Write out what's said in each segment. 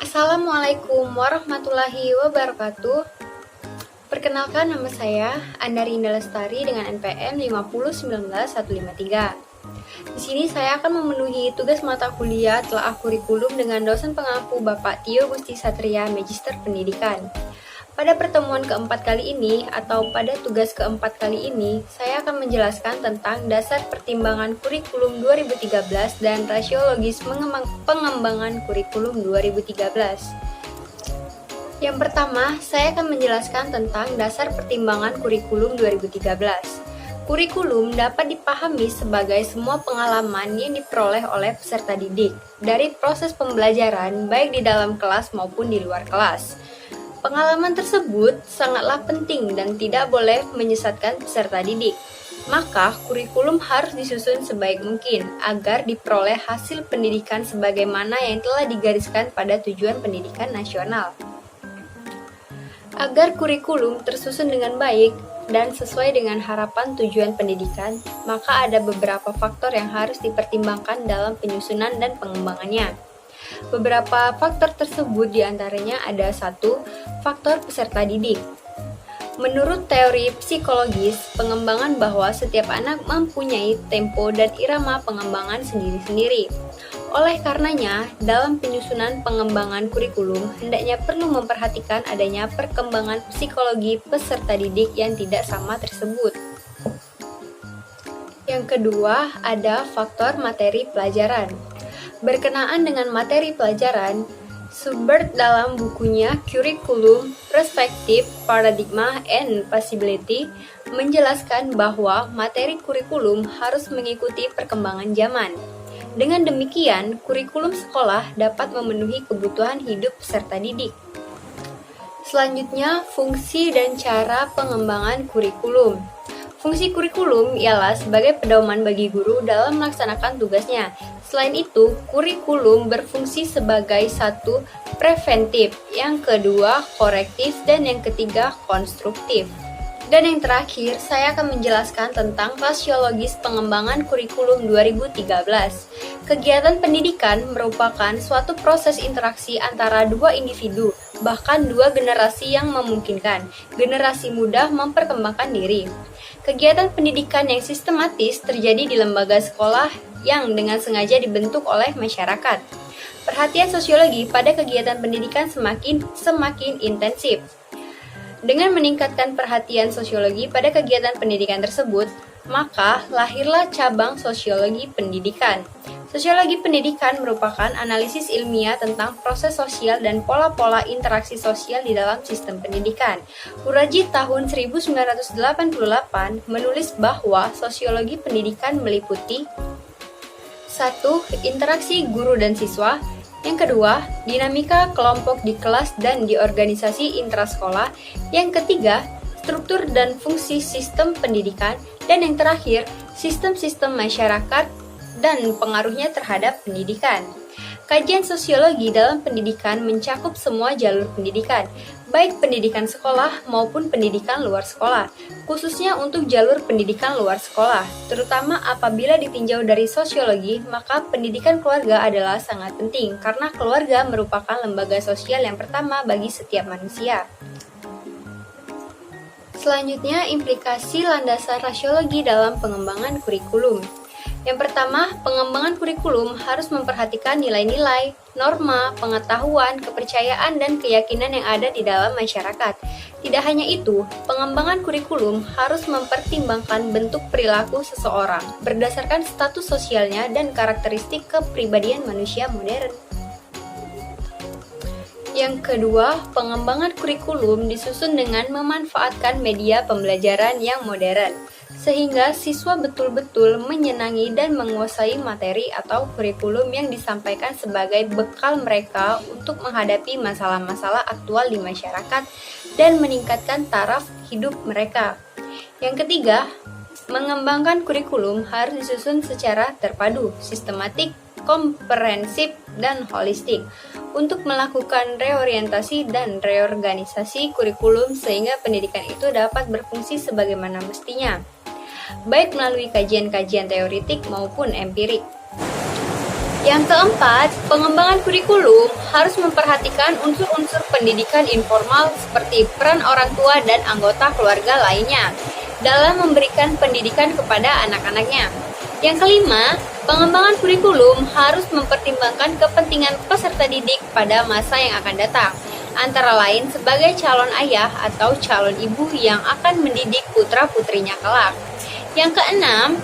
Assalamualaikum warahmatullahi wabarakatuh. Perkenalkan, nama saya Andarinda Lestari dengan NPM 5019153. Di sini saya akan memenuhi tugas mata kuliah telaah kurikulum dengan dosen pengampu Bapak Tio Gusti Satria, Magister Pendidikan. Pada pertemuan keempat kali ini atau pada tugas keempat kali ini, saya akan menjelaskan tentang dasar pertimbangan kurikulum 2013 dan rasiologis pengembangan kurikulum 2013. Yang pertama, saya akan menjelaskan tentang dasar pertimbangan kurikulum 2013. Kurikulum dapat dipahami sebagai semua pengalaman yang diperoleh oleh peserta didik dari proses pembelajaran baik di dalam kelas maupun di luar kelas. Pengalaman tersebut sangatlah penting dan tidak boleh menyesatkan peserta didik. Maka, kurikulum harus disusun sebaik mungkin agar diperoleh hasil pendidikan sebagaimana yang telah digariskan pada tujuan pendidikan nasional. Agar kurikulum tersusun dengan baik dan sesuai dengan harapan tujuan pendidikan, maka ada beberapa faktor yang harus dipertimbangkan dalam penyusunan dan pengembangannya. Beberapa faktor tersebut diantaranya ada 1. Faktor peserta didik. Menurut teori psikologis pengembangan bahwa setiap anak mempunyai tempo dan irama pengembangan sendiri-sendiri. Oleh karenanya, dalam penyusunan pengembangan kurikulum, hendaknya perlu memperhatikan adanya perkembangan psikologi peserta didik yang tidak sama tersebut. Yang kedua, ada faktor materi pelajaran. Berkenaan dengan materi pelajaran, Schubert dalam bukunya Curriculum, Perspective, Paradigma, and Possibility menjelaskan bahwa materi kurikulum harus mengikuti perkembangan zaman. Dengan demikian, kurikulum sekolah dapat memenuhi kebutuhan hidup peserta didik. Selanjutnya, fungsi dan cara pengembangan kurikulum. Fungsi kurikulum ialah sebagai pedoman bagi guru dalam melaksanakan tugasnya. Selain itu, kurikulum berfungsi sebagai 1. Preventif, yang kedua korektif, dan yang ketiga konstruktif. Dan yang terakhir, saya akan menjelaskan tentang rasiologis pengembangan kurikulum 2013. Kegiatan pendidikan merupakan suatu proses interaksi antara dua individu, bahkan dua generasi yang memungkinkan generasi muda memperkembangkan diri. Kegiatan pendidikan yang sistematis terjadi di lembaga sekolah yang dengan sengaja dibentuk oleh masyarakat. Perhatian sosiologi pada kegiatan pendidikan semakin intensif. Dengan meningkatkan perhatian sosiologi pada kegiatan pendidikan tersebut, maka lahirlah cabang sosiologi pendidikan. Sosiologi pendidikan merupakan analisis ilmiah tentang proses sosial dan pola-pola interaksi sosial di dalam sistem pendidikan. Uraji tahun 1988 menulis bahwa sosiologi pendidikan meliputi 1. Interaksi guru dan siswa. Yang kedua, dinamika kelompok di kelas dan di organisasi intrasekolah. Yang ketiga, struktur dan fungsi sistem pendidikan. Dan yang terakhir, sistem-sistem masyarakat dan pengaruhnya terhadap pendidikan. Kajian sosiologi dalam pendidikan mencakup semua jalur pendidikan, baik pendidikan sekolah maupun pendidikan luar sekolah, khususnya untuk jalur pendidikan luar sekolah. Terutama apabila ditinjau dari sosiologi, maka pendidikan keluarga adalah sangat penting karena keluarga merupakan lembaga sosial yang pertama bagi setiap manusia. Selanjutnya, implikasi landasan rasiologi dalam pengembangan kurikulum. Yang pertama, pengembangan kurikulum harus memperhatikan nilai-nilai, norma, pengetahuan, kepercayaan, dan keyakinan yang ada di dalam masyarakat. Tidak hanya itu, pengembangan kurikulum harus mempertimbangkan bentuk perilaku seseorang berdasarkan status sosialnya dan karakteristik kepribadian manusia modern. Yang kedua, pengembangan kurikulum disusun dengan memanfaatkan media pembelajaran yang modern, sehingga siswa betul-betul menyenangi dan menguasai materi atau kurikulum yang disampaikan sebagai bekal mereka untuk menghadapi masalah-masalah aktual di masyarakat dan meningkatkan taraf hidup mereka. Yang ketiga, mengembangkan kurikulum harus disusun secara terpadu, sistematik, komprehensif, dan holistik untuk melakukan reorientasi dan reorganisasi kurikulum sehingga pendidikan itu dapat berfungsi sebagaimana mestinya, baik melalui kajian-kajian teoritik maupun empirik. Yang keempat, pengembangan kurikulum harus memperhatikan unsur-unsur pendidikan informal seperti peran orang tua dan anggota keluarga lainnya dalam memberikan pendidikan kepada anak-anaknya. Yang kelima, pengembangan kurikulum harus mempertimbangkan kepentingan peserta didik pada masa yang akan datang, antara lain sebagai calon ayah atau calon ibu yang akan mendidik putra-putrinya kelak. Yang keenam,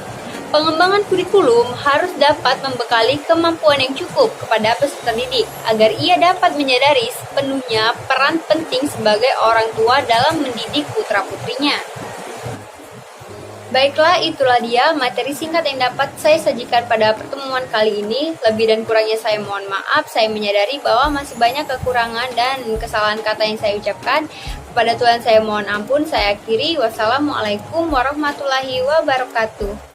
pengembangan kurikulum harus dapat membekali kemampuan yang cukup kepada peserta didik agar ia dapat menyadari sepenuhnya peran penting sebagai orang tua dalam mendidik putra-putrinya. Baiklah, itulah dia materi singkat yang dapat saya sajikan pada pertemuan kali ini. Lebih dan kurangnya saya mohon maaf. Saya menyadari bahwa masih banyak kekurangan dan kesalahan kata yang saya ucapkan. Kepada Tuhan saya mohon ampun. Saya akhiri. Wassalamualaikum warahmatullahi wabarakatuh.